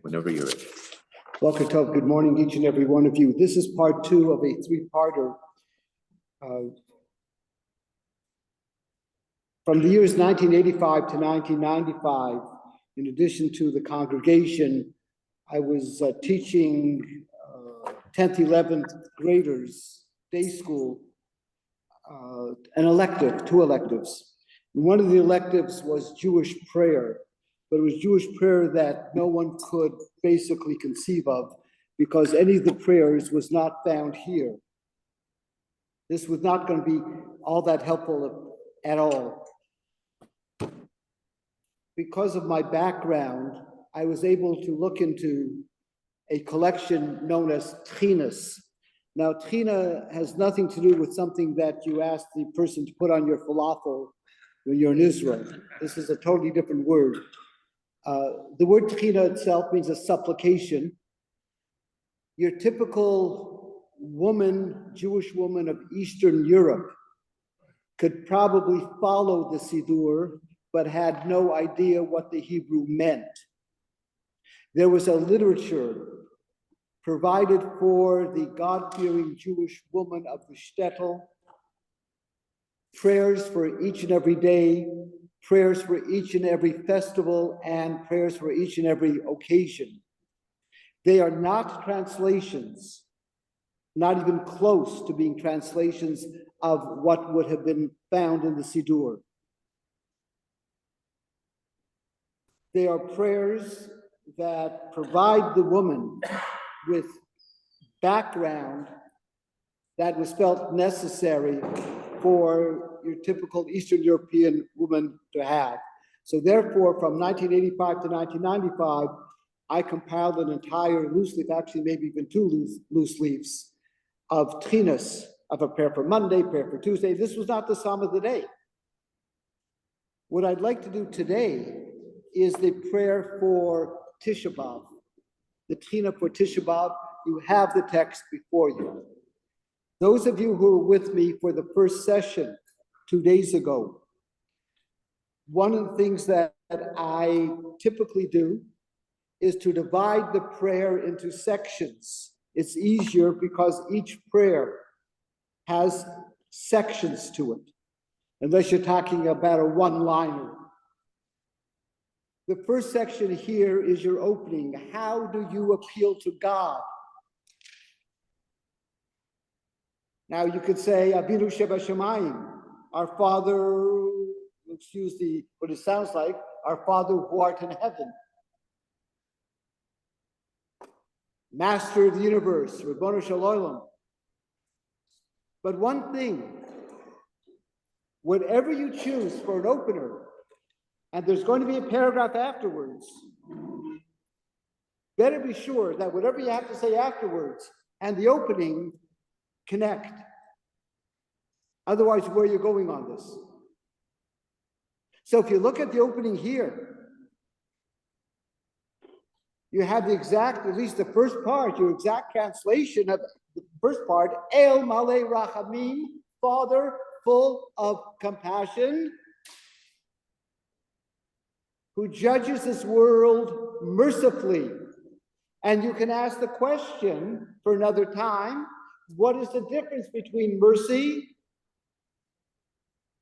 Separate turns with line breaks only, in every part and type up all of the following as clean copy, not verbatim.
Whenever you're ready.
Welcome, Tov. Good morning, each and every one of you. This is part 2 of a 3-parter. From the years 1985 to 1995, in addition to the congregation, I was teaching 10th, 11th graders, day school, an elective, 2 electives. One of the electives was Jewish prayer, but it was Jewish prayer that no one could basically conceive of because any of the prayers was not found here. This was not going to be all that helpful at all. Because of my background, I was able to look into a collection known as tchinas. Now, tchina has nothing to do with something that you ask the person to put on your falafel when you're in Israel. This is a totally different word. The word tchina itself means a supplication. Your typical woman, Jewish woman of Eastern Europe, could probably follow the Siddur, but had no idea what the Hebrew meant. There was a literature provided for the God-fearing Jewish woman of the shtetl, prayers for each and every day, prayers for each and every festival, and prayers for each and every occasion. They are not translations, not even close to being translations of what would have been found in the Siddur. They are prayers that provide the woman with background that was felt necessary for your typical Eastern European woman to have. So therefore, from 1985 to 1995, I compiled an entire loose leaf, actually maybe even 2 loose leaves, of tchinas, of a prayer for Monday, prayer for Tuesday. This was not the psalm of the day. What I'd like to do today is the prayer for Tisha B'Av. The tchina for Tisha B'Av, you have the text before you. Those of you who were with me for the first session 2 days ago, one of the things that I typically do is to divide the prayer into sections. It's easier because each prayer has sections to it, unless you're talking about a one-liner. The first section here is your opening. How do you appeal to God? Now you could say, Avinu Shebashamayim, our Father, excuse what it sounds like, our Father who art in heaven. Master of the universe, Ribono Shel Olam. But one thing, whatever you choose for an opener, and there's going to be a paragraph afterwards, better be sure that whatever you have to say afterwards and the opening connect. Otherwise, where are you going on this? So if you look at the opening here, you have the exact, at least the first part, your exact translation of the first part, El Malei Rachamim, Father full of compassion, who judges this world mercifully. And you can ask the question for another time, what is the difference between mercy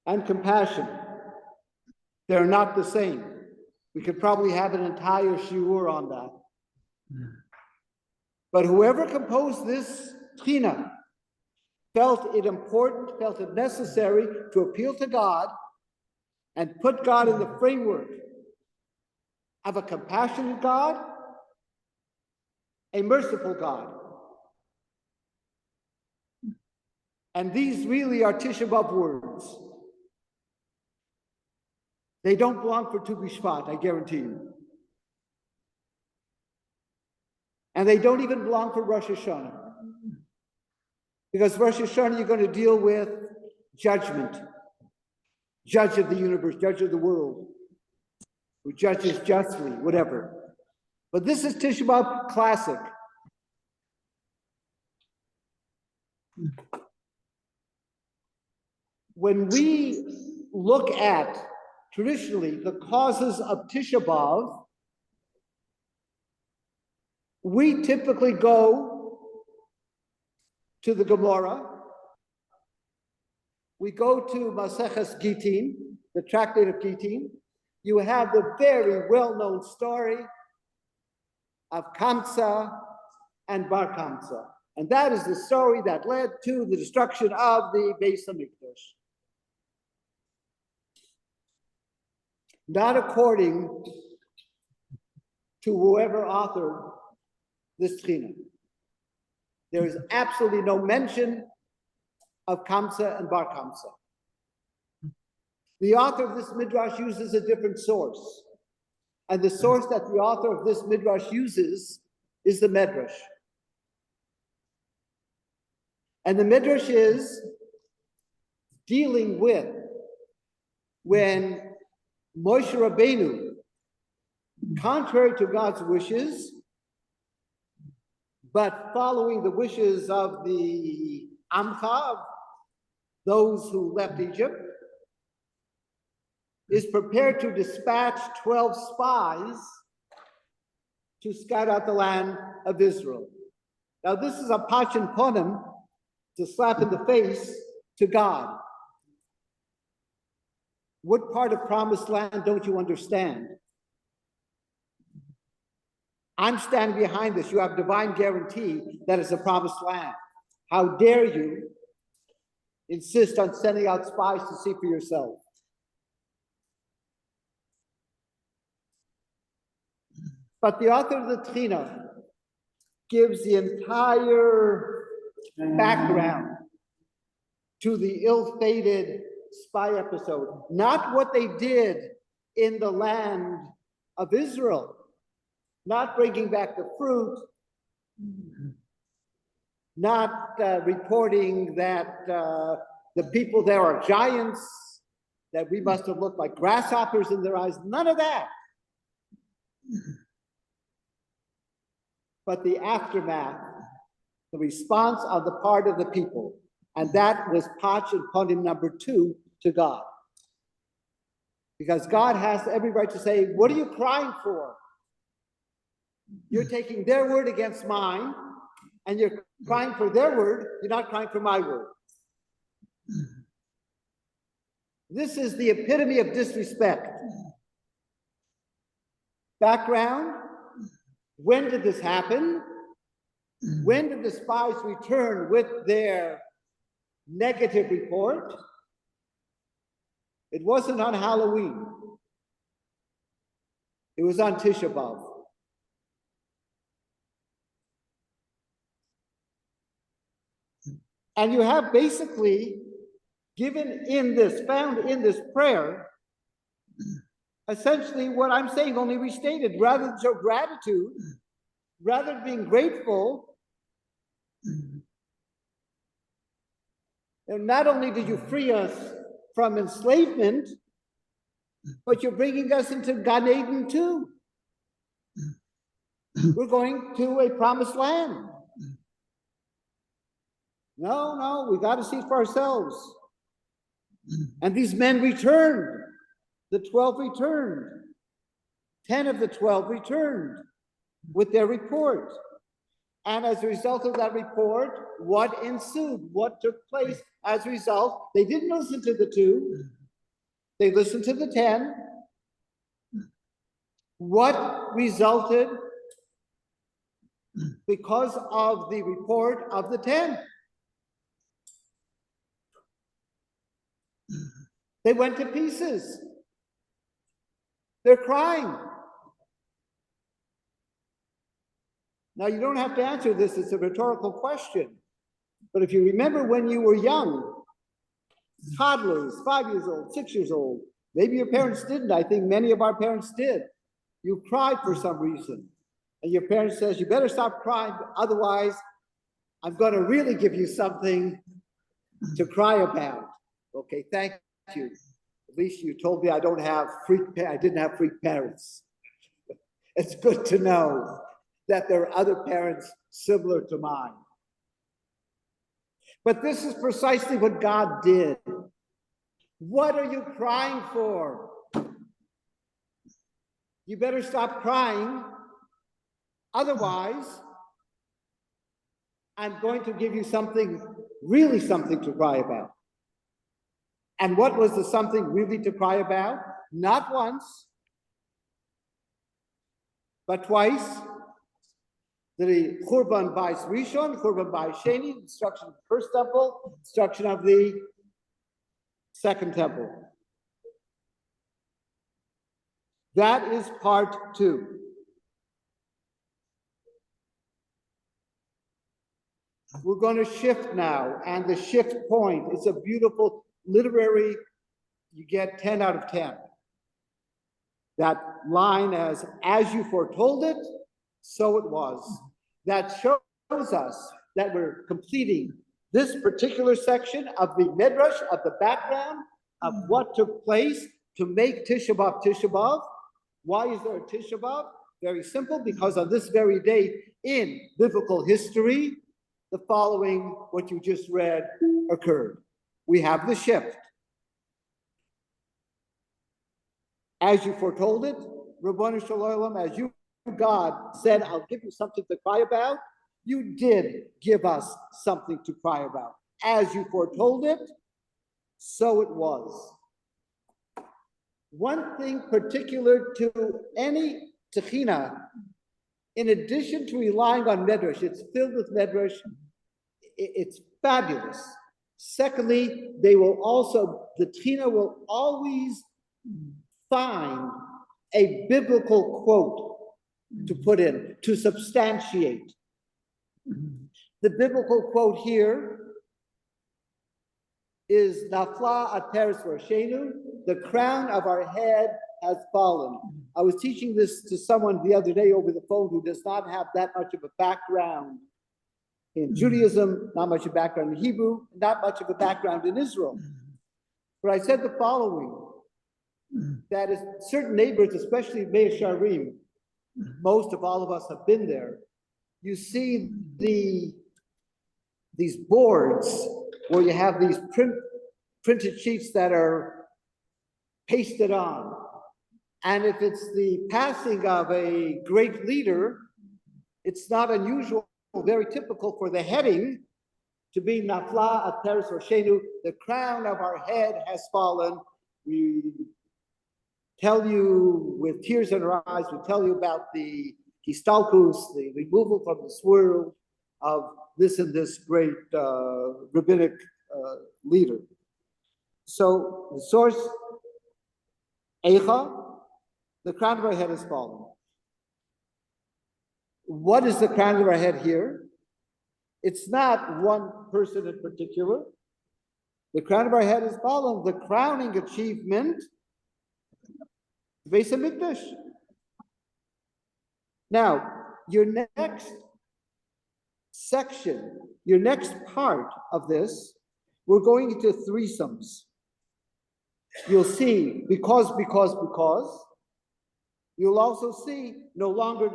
and compassion? They're not the same. We could probably have an entire shiur on that. But whoever composed this tchina felt it important, felt it necessary to appeal to God and put God in the framework of a compassionate God, a merciful God. And these really are Tisha B'Av words. They don't belong for Tu B'Shvat, I guarantee you. And they don't even belong for Rosh Hashanah. Because Rosh Hashanah, you're going to deal with judgment. Judge of the universe, judge of the world, who judges justly, whatever. But this is Tisha B'Av classic. when we look at traditionally the causes of Tisha B'Av, we typically go to the Gemara. We go to Maseches Gittin, the Tractate of Gittin. You have the very well-known story of Kamsa and Bar Kamsa. And that is the story that led to the destruction of the Beis HaMikdash. Not according to whoever authored this Tchina. There is absolutely no mention of Kamsa and Bar Kamsa. The author of this midrash uses a different source. And the source that the author of this midrash uses is the Medrash. And the Midrash is dealing with when Moshe Rabbeinu, contrary to God's wishes, but following the wishes of the Amcha, those who left Egypt, is prepared to dispatch 12 spies to scout out the land of Israel. Now, this is a pachin ponim, to slap in the face to God. What part of promised land don't you understand? I'm standing behind this. You have divine guarantee that it's a promised land. How dare you insist on sending out spies to see for yourself? But the author of the Tchina gives the entire background to the ill-fated spy episode, not what they did in the land of Israel, not bringing back the fruit, not reporting that the people there are giants, that we must have looked like grasshoppers in their eyes, none of that. But the aftermath, the response on the part of the people. And that was Pach and Ponim number 2 to God. Because God has every right to say, what are you crying for? You're taking their word against mine, and you're crying for their word, you're not crying for my word. This is the epitome of disrespect. Background, when did this happen? When did the spies return with their negative report? It wasn't on Halloween. It was on Tisha B'Av. And you have basically given in this, found in this prayer, essentially what I'm saying, only restated. Rather than show gratitude, rather than being grateful, and not only did you free us from enslavement, but you're bringing us into Gan Eden too. We're going to a promised land. No, we got to see for ourselves. And these men returned. The 12 returned. 10 of the 12 returned with their report. And as a result of that report, what ensued? What took place as a result? They didn't listen to the 2. They listened to the 10. What resulted because of the report of the 10? They went to pieces. They're crying. Now, you don't have to answer this, it's a rhetorical question. But if you remember when you were young, toddlers, 5 years old, 6 years old, maybe your parents didn't. I think many of our parents did. You cried for some reason. And your parent says, you better stop crying, otherwise I'm going to really give you something to cry about. Okay, thank you. At least you told me I didn't have freak parents. It's good to know that there are other parents similar to mine. But this is precisely what God did. What are you crying for? You better stop crying. Otherwise, I'm going to give you something, really something to cry about. And what was the something really to cry about? Not once, but twice. The Churban Bais Rishon, Churban Bais Sheni, destruction of the first temple, destruction of the second temple. That is part 2. We're going to shift now, and the shift point, it's a beautiful literary, you get 10 out of 10. That line as you foretold it, so it was. That shows us that we're completing this particular section of the Midrash, of the background of what took place to make Tisha B'Av Tisha B'Av. Why is there a Tisha B'Av? Very simple, because on this very day in biblical history, the following, what you just read, occurred. We have the shift. As you foretold it, Rabbanu Shalom, as you, God, said, I'll give you something to cry about, you did give us something to cry about. As you foretold it, so it was. One thing particular to any Techina, in addition to relying on Medrash, it's filled with Medrash, it's fabulous. Secondly, they will also, the Techina will always find a biblical quote to put in, to substantiate. The biblical quote here is Nafla Ateres Roshenu, the crown of our head has fallen. I was teaching this to someone the other day over the phone who does not have that much of a background in Judaism, not much of a background in Hebrew, not much of a background in Israel. But I said the following, that is certain neighborhoods, especially Mea Sharim, most of all of us have been there. You see these boards where you have these printed sheets that are pasted on. And if it's the passing of a great leader, it's not unusual, very typical for the heading to be Nafla Ateres Roshenu, the crown of our head has fallen. We tell you with tears in our eyes, we tell you about the histalkus, the removal from this world of this and this great rabbinic leader. So the source, Eicha, the crown of our head has fallen. What is the crown of our head here? It's not one person in particular. The crown of our head has fallen. The crowning achievement, Beis HaMikdash. Now, your next section, your next part of this, we're going into threesomes. You'll see because. You'll also see no longer.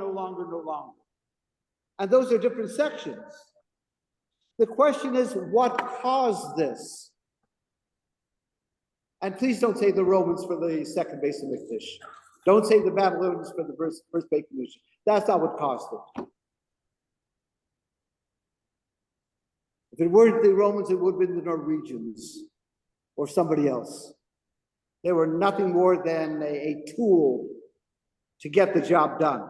And those are different sections. The question is, what caused this? And please don't say the Romans for the second Beis HaMikdash. Don't say the Babylonians for the first Beis HaMikdash. That's not what caused it. If it weren't the Romans, it would have been the Norwegians or somebody else. They were nothing more than a tool to get the job done.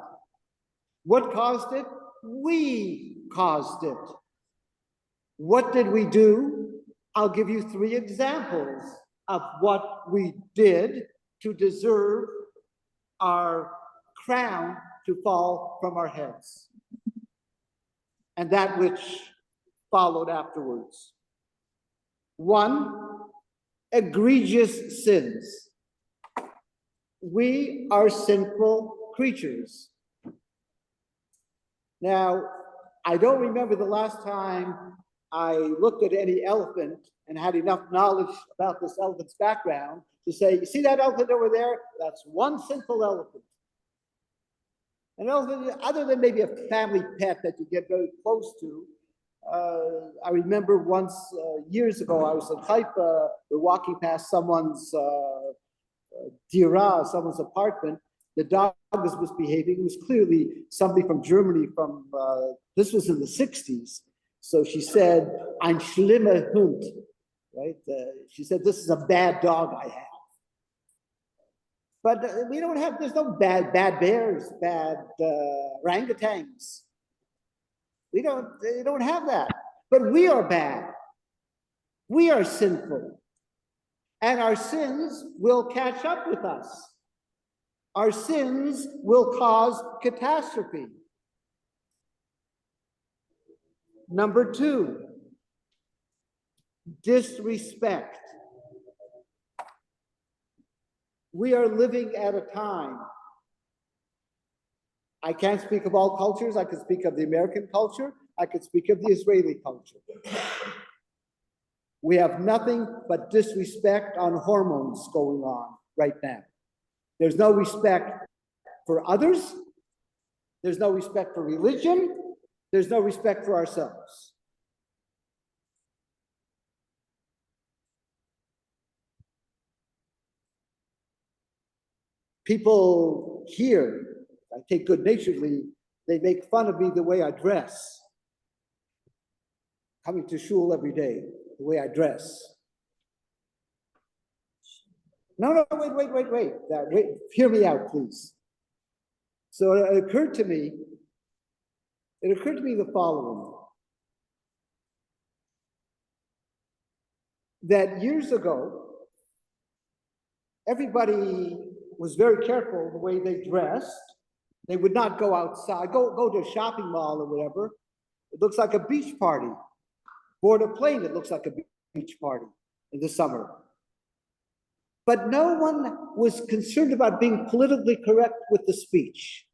What caused it? We caused it. What did we do? I'll give you 3 examples of what we did to deserve our crown to fall from our heads, and that which followed afterwards. 1, egregious sins. We are sinful creatures. Now, I don't remember the last time I looked at any elephant and had enough knowledge about this elephant's background to say, you see that elephant over there? That's one sinful elephant. An elephant, other than maybe a family pet that you get very close to, I remember once years ago, I was in Haifa, we're walking past someone's dira, someone's apartment. The dog was misbehaving. It was clearly somebody from Germany from, this was in the 60s. So she said, ein schlimmer Hund, right? She said, this is a bad dog I have. But we don't have, there's no bad bears, bad orangutans. They don't have that. But we are bad. We are sinful. And our sins will catch up with us. Our sins will cause catastrophe. Number 2, disrespect. We are living at a time. I can't speak of all cultures. I can speak of the American culture. I can speak of the Israeli culture. We have nothing but disrespect on hormones going on right now. There's no respect for others. There's no respect for religion. There's no respect for ourselves. People here, I take good-naturedly, they make fun of me the way I dress. Coming to shul every day, the way I dress. No, wait, hear me out, please. So it occurred to me the following. That years ago, everybody was very careful the way they dressed. They would not go outside, go to a shopping mall or whatever. It looks like a beach party. Board a plane, it looks like a beach party in the summer. But no one was concerned about being politically correct with the speech.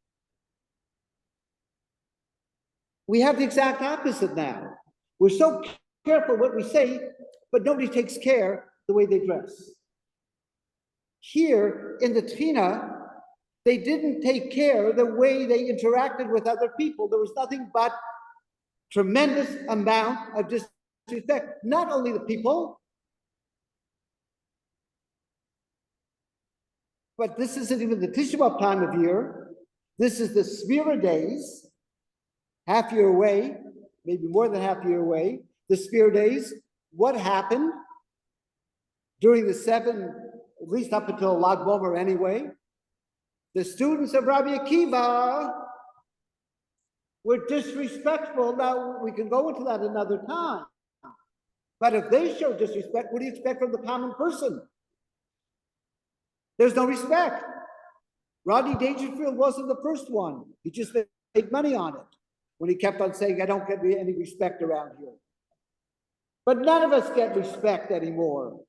We have the exact opposite now. We're so careful what we say, but nobody takes care the way they dress. Here in the Tchina, they didn't take care the way they interacted with other people. There was nothing but tremendous amount of disrespect, not only the people, but this isn't even the Tisha B'Av time of year. This is the Shmira days, half year away, maybe more than half year away. The Shmira days, what happened during the 7, at least up until Lag Bomer anyway? The students of Rabbi Akiva were disrespectful. Now, we can go into that another time. But if they show disrespect, what do you expect from the common person? There's no respect. Rodney Dangerfield wasn't the first one. He just made money on it when he kept on saying, I don't get any respect around here. But none of us get respect anymore.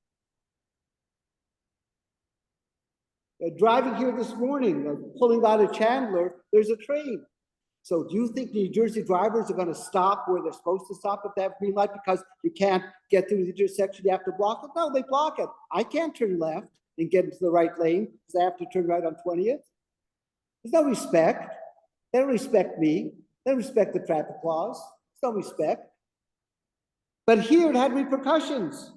Driving here this morning, pulling out of Chandler, there's a train. So do you think New Jersey drivers are going to stop where they're supposed to stop if they have green light because you can't get through the intersection, you have to block it? No, they block it. I can't turn left and get into the right lane because I have to turn right on 20th. There's no respect. They don't respect me. They don't respect the traffic laws. There's no respect. But here it had repercussions.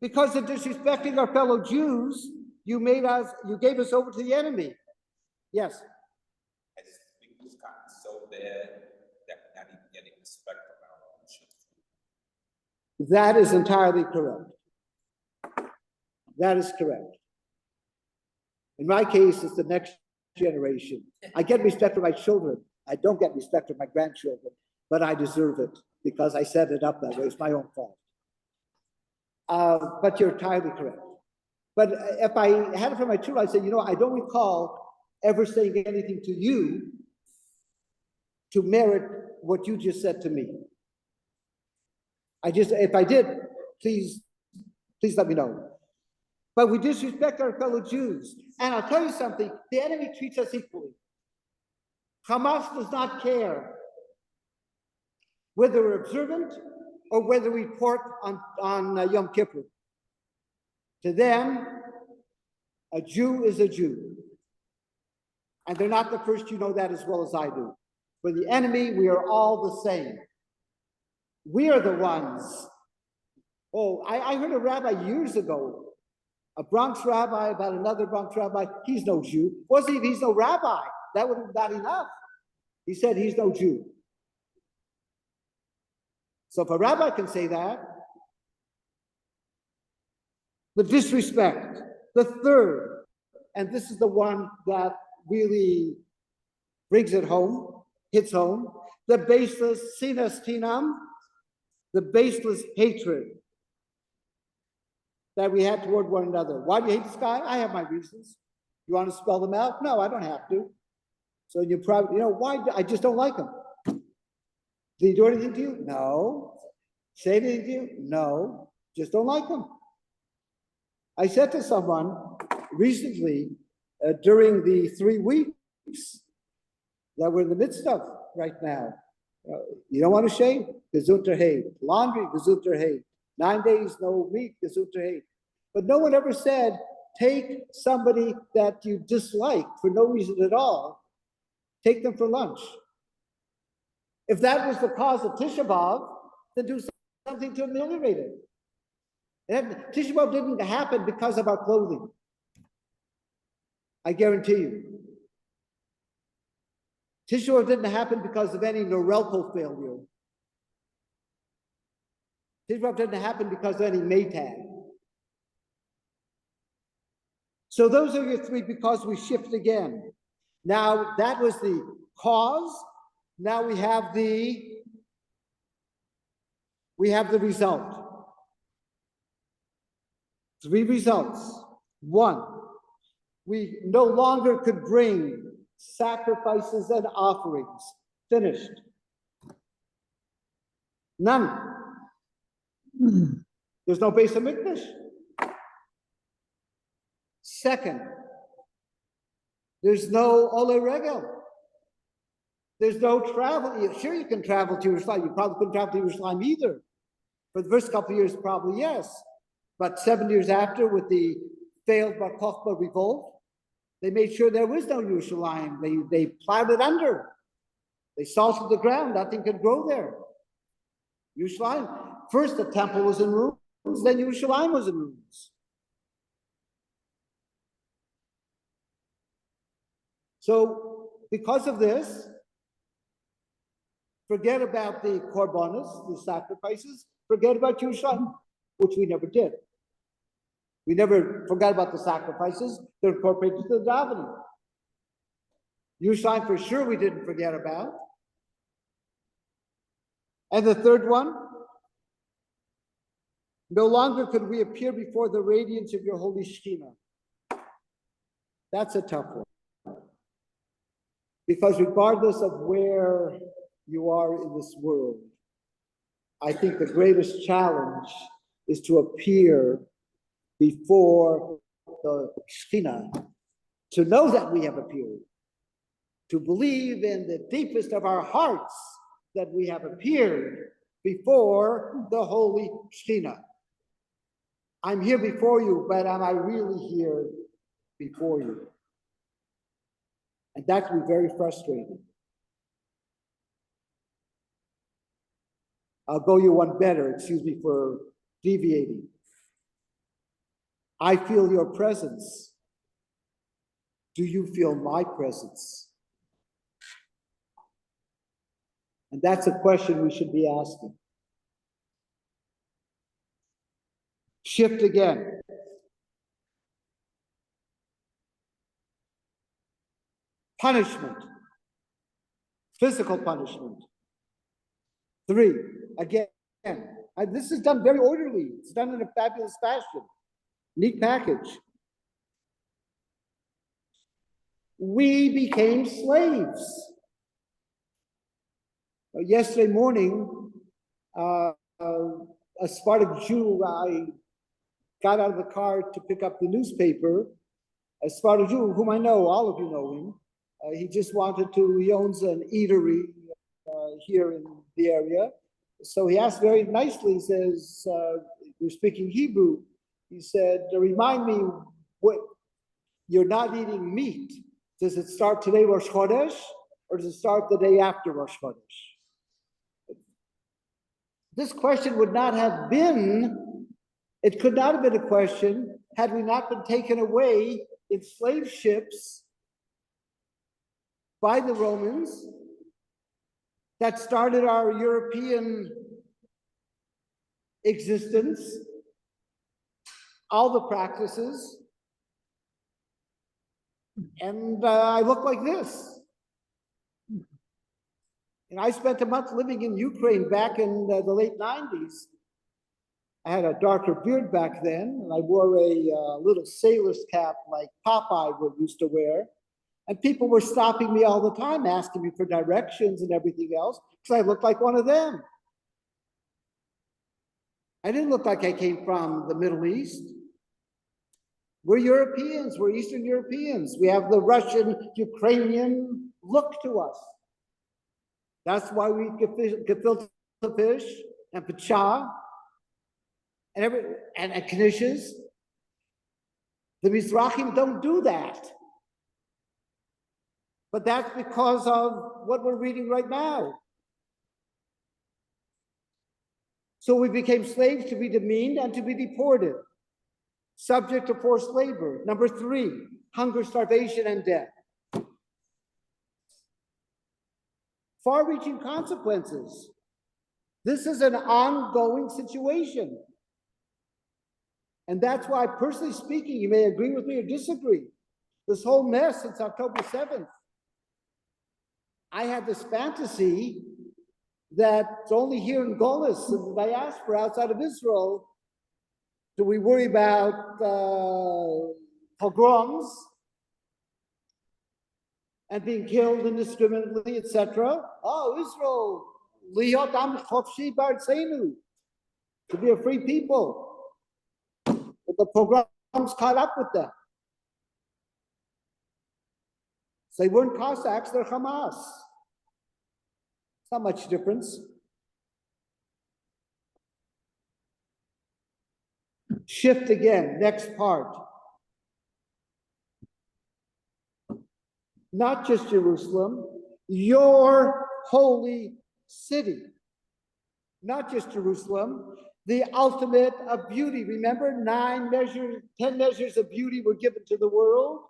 Because of disrespecting our fellow Jews, you gave us over to the enemy. Yes.
I just think it's gotten so bad that we're not even getting respect from our own children.
That is entirely correct. That is correct. In my case, it's the next generation. I get respect for my children. I don't get respect for my grandchildren, but I deserve it because I set it up that way. It's my own fault. But you're entirely correct. But if I had it for my children, I'd say, I don't recall ever saying anything to you to merit what you just said to me. If I did, please let me know. But we disrespect our fellow Jews. And I'll tell you something, the enemy treats us equally. Hamas does not care whether we're observant or whether we pork on Yom Kippur. To them, a Jew is a Jew. And they're not the first, you know that as well as I do. For the enemy, we are all the same. We are the ones. Oh, I heard a rabbi years ago, a Bronx rabbi about another Bronx rabbi. He's no Jew. Wasn't even, he's no rabbi. That would have not enough. He said he's no Jew. So if a rabbi can say that, the disrespect, the third, and this is the one that really brings it home, hits home, the baseless sinas tinam, the baseless hatred that we had toward one another. Why do you hate this guy? I have my reasons. You want to spell them out? No, I don't have to. So you probably, why? I just don't like him. Did he do anything to you? No. Say anything to you? No. Just don't like him. I said to someone recently, during the 3 weeks that we're in the midst of right now, you don't want to shave? Gesundheit hay. Laundry, Gesundheit hay. 9 days, no meat, Gesundheit hay. But no one ever said, take somebody that you dislike for no reason at all, take them for lunch. If that was the cause of Tisha B'Av, then do something to ameliorate it. And Tisha B'Av didn't happen because of our clothing. I guarantee you. Tisha B'Av didn't happen because of any Norelco failure. Tisha B'Av didn't happen because of any Maytag. So those are your three because we shift again. Now that was the cause. Now we have the result. 3 results. 1, we no longer could bring sacrifices and offerings. Finished. None. There's no Beis HaMikdash. Second, there's no Ole Regel. There's no travel. Sure, you can travel to Yerushalayim. You probably couldn't travel to Yerushalayim either. For the first couple of years, probably yes. But 7 years after, with the failed Bar Kokhba revolt, they made sure there was no Yerushalayim. They plowed it under. They salted the ground. Nothing could grow there. Yerushalayim. First, the temple was in ruins. Then Yerushalayim was in ruins. So, because of this, forget about the korbanos, the sacrifices. Forget about Yerushalayim, which we never did. We never forgot about the sacrifices. They're incorporated to the davening. Yerushalayim, for sure, we didn't forget about. And the third one, no longer could we appear before the radiance of your holy Shekhinah. That's a tough one. Because regardless of where you are in this world, I think the greatest challenge is to appear before the Shekhinah, to know that we have appeared, to believe in the deepest of our hearts that we have appeared before the holy Shekhinah. I'm here before you, but am I really here before you? And that can be very frustrating. I'll go you one better, excuse me for deviating. I feel your presence. Do you feel my presence? And that's a question we should be asking. Shift again. Punishment. Physical punishment. 3, again. And this is done very orderly. It's done in a fabulous fashion. Neat package. We became slaves. Yesterday morning, a Sephardic Jew, I got out of the car to pick up the newspaper. A Sephardic Jew, whom I know, all of you know him. He owns an eatery here in the area. So he asked very nicely, he says, we're speaking Hebrew. He said, remind me, you're not eating meat. Does it start today Rosh Chodesh, or does it start the day after Rosh Chodesh? This question would not have been, it could not have been a question had we not been taken away in slave ships by the Romans that started our European existence, all the practices, and I look like this. And I spent a month living in Ukraine back in the late 90s. I had a darker beard back then, and I wore a little sailor's cap like Popeye used to wear. And people were stopping me all the time, asking me for directions and everything else, because I looked like one of them. I didn't look like I came from the Middle East. We're Europeans, we're Eastern Europeans. We have the Russian, Ukrainian look to us. That's why we gefilte fish and pacha and knishes. The Mizrahim don't do that. But that's because of what we're reading right now. So we became slaves to be demeaned and to be deported, subject to forced labor. Number 3, hunger, starvation, and death. Far-reaching consequences. This is an ongoing situation. And that's why, personally speaking, you may agree with me or disagree. This whole mess since October 7th. I had this fantasy that it's only here in Golis, in the diaspora outside of Israel, do we worry about pogroms and being killed indiscriminately, etc. Oh, Israel, liyot am chofshi b'artzeinu, to be a free people. But the pogroms caught up with them. So they weren't Cossacks, they're Hamas. It's not much difference. Shift again, next part. Not just Jerusalem, your holy city. Not just Jerusalem, the ultimate of beauty. Remember, 10 measures of beauty were given to the world.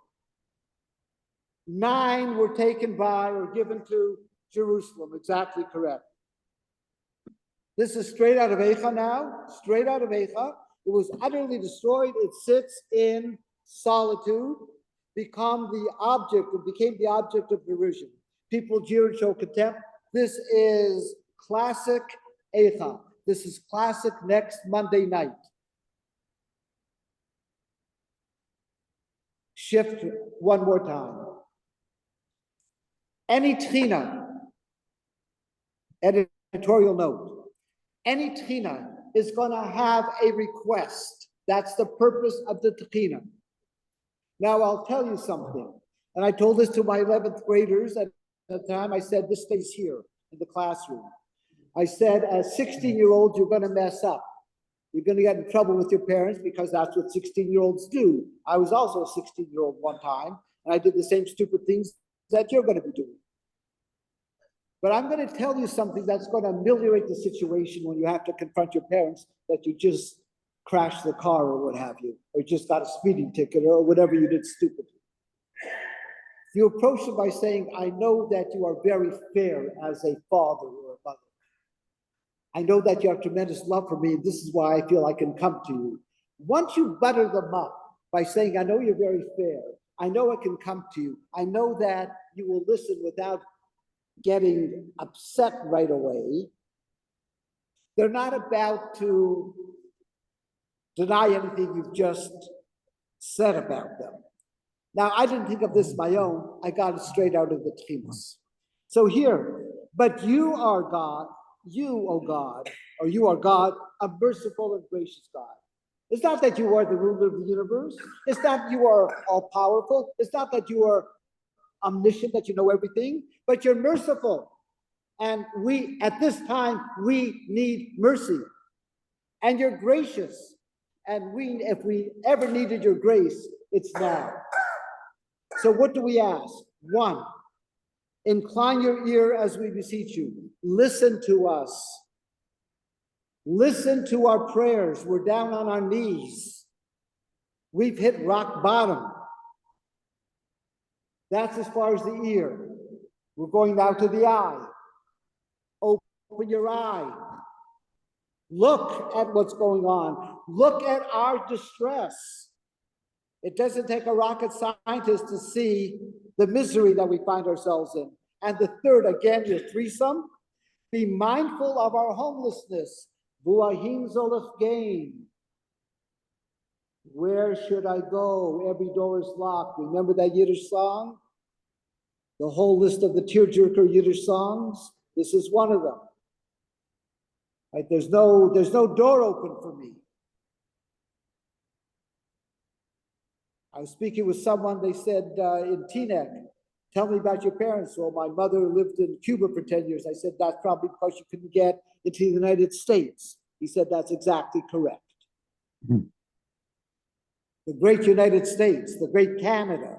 9 were taken by or given to Jerusalem. Exactly correct. This is straight out of Eicha now, straight out of Eicha. It was utterly destroyed. It sits in solitude, became the object of derision. People jeer and show contempt. This is classic Eicha. This is classic next Monday night. Shift one more time. Any tchina, editorial note, any tchina is going to have a request. That's the purpose of the tchina. Now, I'll tell you something. And I told this to my 11th graders at the time. I said, this stays here in the classroom. I said, as 16-year-olds, you're going to mess up. You're going to get in trouble with your parents because that's what 16-year-olds do. I was also a 16-year-old one time, and I did the same stupid things that you're going to be doing. But I'm going to tell you something that's going to ameliorate the situation when you have to confront your parents that you just crashed the car or what have you, or just got a speeding ticket or whatever you did stupidly. You approach them by saying, I know that you are very fair as a father or a mother. I know that you have tremendous love for me, and this is why I feel I can come to you. Once you butter them up by saying, I know you're very fair, I know I can come to you, I know that you will listen without getting upset right away, they're not about to deny anything you've just said about them. Now, I didn't think of this my own. I got it straight out of the Tchinas. So here, but you are God, you, O God, or you are God, a merciful and gracious God. It's not that you are the ruler of the universe. It's not you are all-powerful. It's not that you are omniscient, that you know everything, but you're merciful. And we, at this time, we need mercy. And you're gracious. And if we ever needed your grace, it's now. So what do we ask? 1, incline your ear as we beseech you. Listen to us. Listen to our prayers. We're down on our knees. We've hit rock bottom. That's as far as the ear. We're going now to the eye. Open your eye. Look at what's going on. Look at our distress. It doesn't take a rocket scientist to see the misery that we find ourselves in. And the third, again, your threesome, be mindful of our homelessness. Vuahim zolach gain. Where should I go? Every door is locked. Remember that Yiddish song? The whole list of the tearjerker Yiddish songs? This is one of them. Right? There's no door open for me. I was speaking with someone, they said in Teaneck, tell me about your parents. Well, my mother lived in Cuba for 10 years. I said, that's probably because you couldn't get into the United States. He said, that's exactly correct. Mm-hmm. The great United States, the great Canada,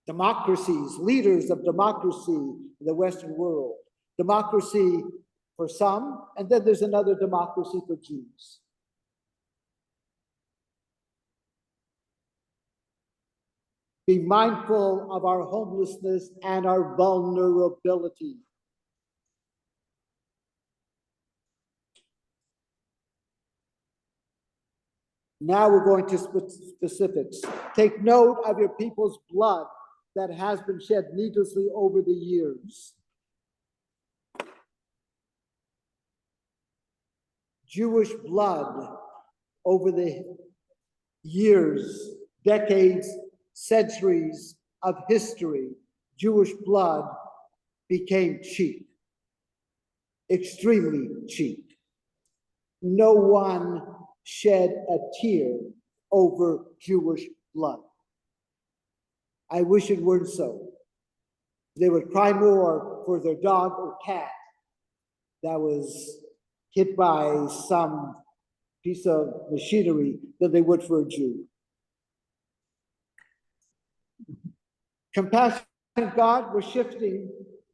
democracies, leaders of democracy in the Western world, democracy for some, and then there's another democracy for Jews. Be mindful of our homelessness and our vulnerability. Now we're going to specifics. Take note of your people's blood that has been shed needlessly over the years. Jewish blood over the years, decades, centuries of history, Jewish blood became cheap, extremely cheap. No one shed a tear over Jewish blood. I wish it weren't so. They would cry more for their dog or cat that was hit by some piece of machinery than they would for a Jew. Compassion of God, we're shifting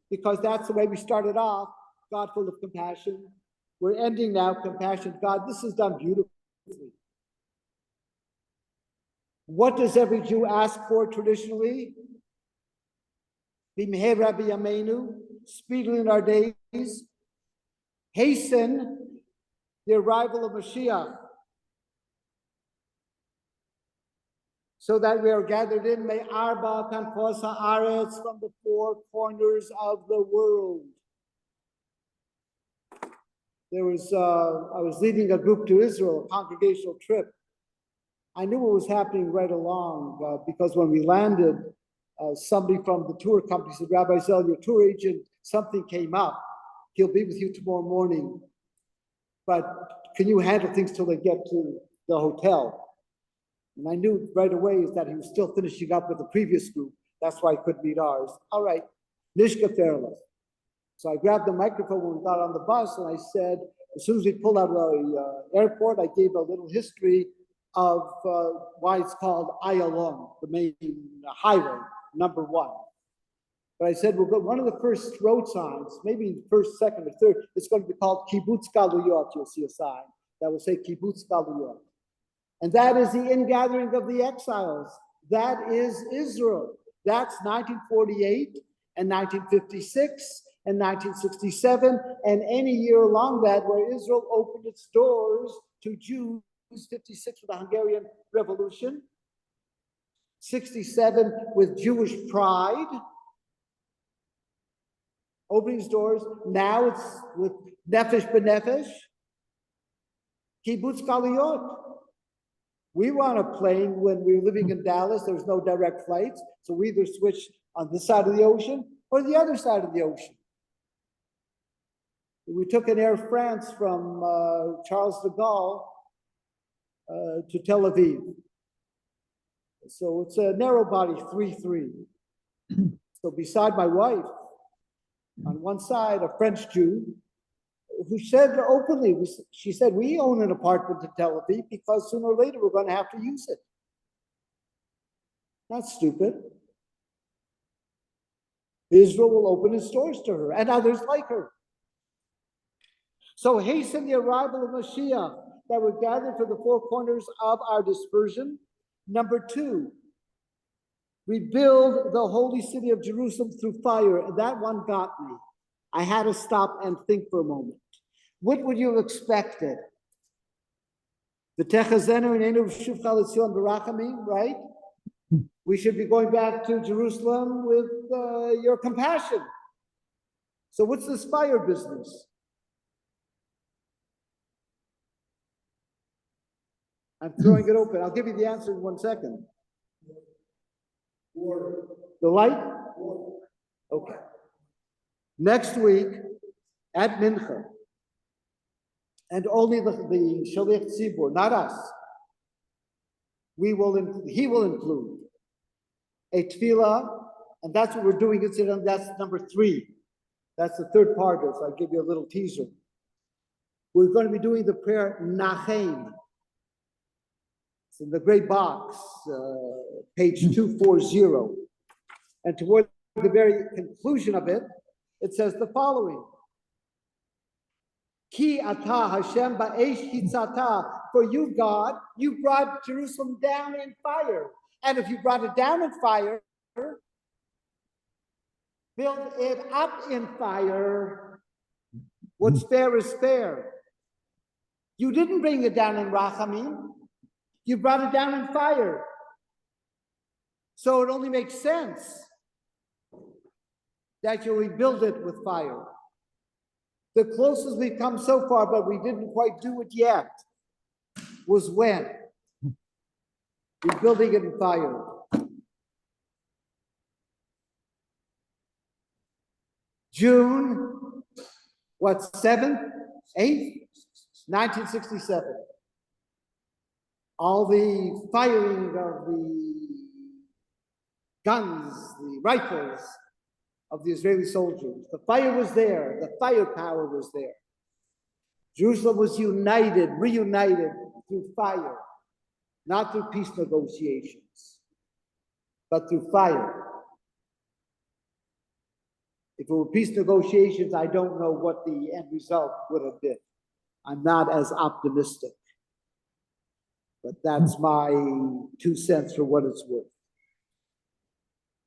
because that's the way we started off, God full of compassion. We're ending now, compassion of God. This is done beautifully. What does every Jew ask for traditionally? B'meher Rabbi Yameinu, speedily in our days, hasten the arrival of Mashiach, so that we are gathered in Me'arba Kanfos Haaretz, from the four corners of the world. I was leading a group to Israel, a congregational trip. I knew what was happening right along because when we landed, somebody from the tour company said, Rabbi Zell, your tour agent, something came up. He'll be with you tomorrow morning, but can you handle things till they get to the hotel? And I knew right away that he was still finishing up with the previous group. That's why I couldn't meet ours. All right, Nishka Fairless. So I grabbed the microphone when we got on the bus and I said, as soon as we pulled out of the airport, I gave a little history of why it's called Ayalon, the main highway, number one. But I said, we'll go, one of the first road signs, maybe first, second, or third, it's going to be called Kibbutz Galuyot. You'll see a sign that will say Kibbutz Galuyot. And that is the ingathering of the exiles. That is Israel. That's 1948 and 1956 and 1967 and any year along that where Israel opened its doors to Jews, 56 with the Hungarian Revolution, 67 with Jewish pride, opening its doors. Now it's with Nefesh B'Nefesh, Kibbutz Galuyot. We were on a plane when we were living in Dallas. There was no direct flights. So we either switched on this side of the ocean or the other side of the ocean. We took an Air France from Charles de Gaulle to Tel Aviv. So it's a narrow body 3-3. So beside my wife, on one side, a French Jew, who said openly, she said, we own an apartment in Tel Aviv because sooner or later we're going to have to use it. Not stupid. Israel will open its doors to her and others like her. So hasten the arrival of Mashiach, that we're gathered for the four corners of our dispersion. Number two, rebuild the holy city of Jerusalem through fire. And that one got me. I had to stop and think for a moment. What would you have expected? Right? We should be going back to Jerusalem with your compassion. So what's this fire business? I'm throwing it open. I'll give you the answer in 1 second. The light? Okay. Next week at Mincha, and only the Shaliach Tzibur, not us, he will include a tefillah, and that's what we're doing. That's number 3. That's the third part of it. So I'll give you a little teaser. We're going to be doing the prayer Nachem. It's in the gray box, page 240. And toward the very conclusion of it, it says the following. Ki ata Hashem ba'esh hitzata. For you, God, you brought Jerusalem down in fire. And if you brought it down in fire, build it up in fire. What's fair is fair. You didn't bring it down in Rachamim. You brought it down in fire. So it only makes sense that you rebuild it with fire. The closest we've come so far, but we didn't quite do it yet, was when? Rebuilding it in fire. June, 7th, 8th, 1967. All the firing of the guns, the rifles of the Israeli soldiers. The fire was there. The firepower was there. Jerusalem was reunited through fire, not through peace negotiations, but through fire. If it were peace negotiations, I don't know what the end result would have been. I'm not as optimistic. But that's my 2 cents for what it's worth.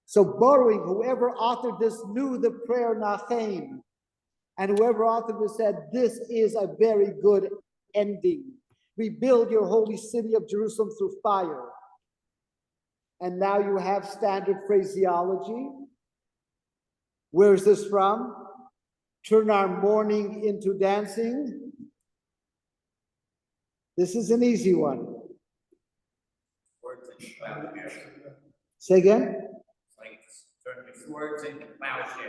So borrowing, whoever authored this knew the prayer Nachem. And whoever authored this said, this is a very good ending. Rebuild your holy city of Jerusalem through fire. And now you have standard phraseology. Where is this from? Turn our mourning into dancing. This is an easy one. Say again?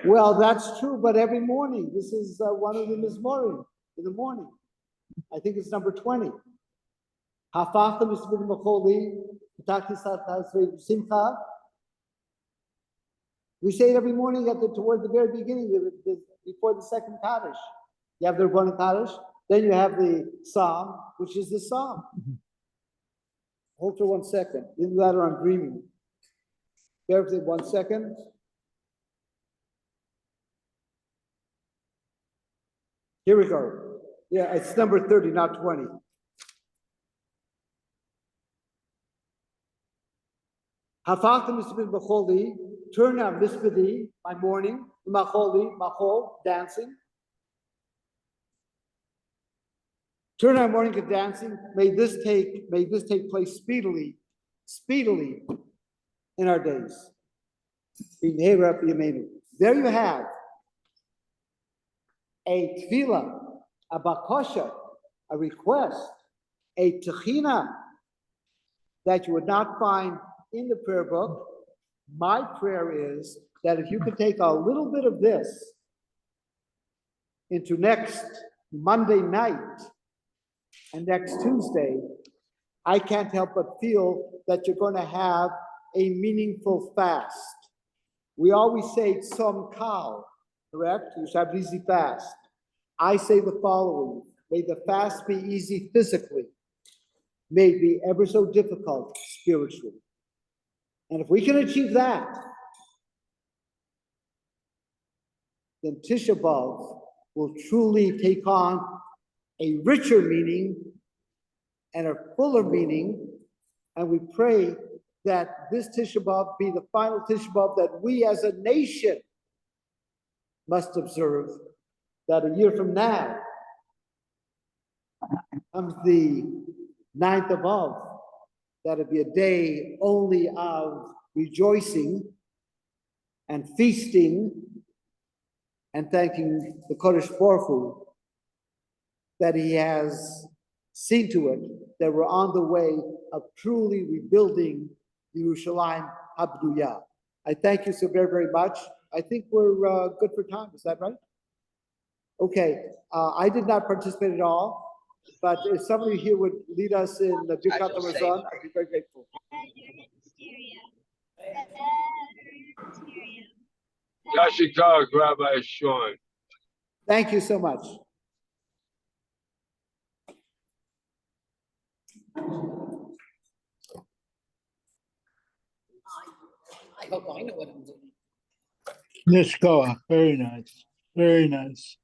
Well, that's true, but every morning. This is one of them is morning, in the morning. I think it's number 20. We say it every morning toward the very beginning, before the second Kaddish. You have the Rabbi Kaddish, then you have the Psalm, which is the Psalm. Hold for 1 second. Either that or I'm dreaming. Bear with me 1 second. Here we go. Yeah, it's number 30, not 20. Hafachta misbid b'choli, turn out misbidi, my mourning, macholi, machol, dancing. Turn our mourning to dancing. May this take place speedily in our days. There you have a tefillah, a bakosha, a request, a techina that you would not find in the prayer book. My prayer is that if you could take a little bit of this into next Monday night and next Tuesday, I can't help but feel that you're going to have a meaningful fast. We always say tzom kal, correct? You should have an easy fast. I say the following: may the fast be easy physically, may it be ever so difficult spiritually. And if we can achieve that, then Tisha B'Av will truly take on a richer meaning and a fuller meaning. And we pray that this Tisha B'Av be the final Tisha B'Av that we as a nation must observe, that a year from now comes the 9th of Av, that it be a day only of rejoicing and feasting and thanking the Kodesh Baruch Hu that he has seen to it that we're on the way of truly rebuilding Yerushalayim Habduya. I thank you so very, very much. I think we're good for time. Is that right? Okay. I did not participate at all, but if somebody here would lead us in the Birkat Hamazon, I'd be very grateful.
Yashikar, Rabbi Shawn.
Thank you so much.
I hope I know what I'm doing.
Nishkoa, very nice, very nice.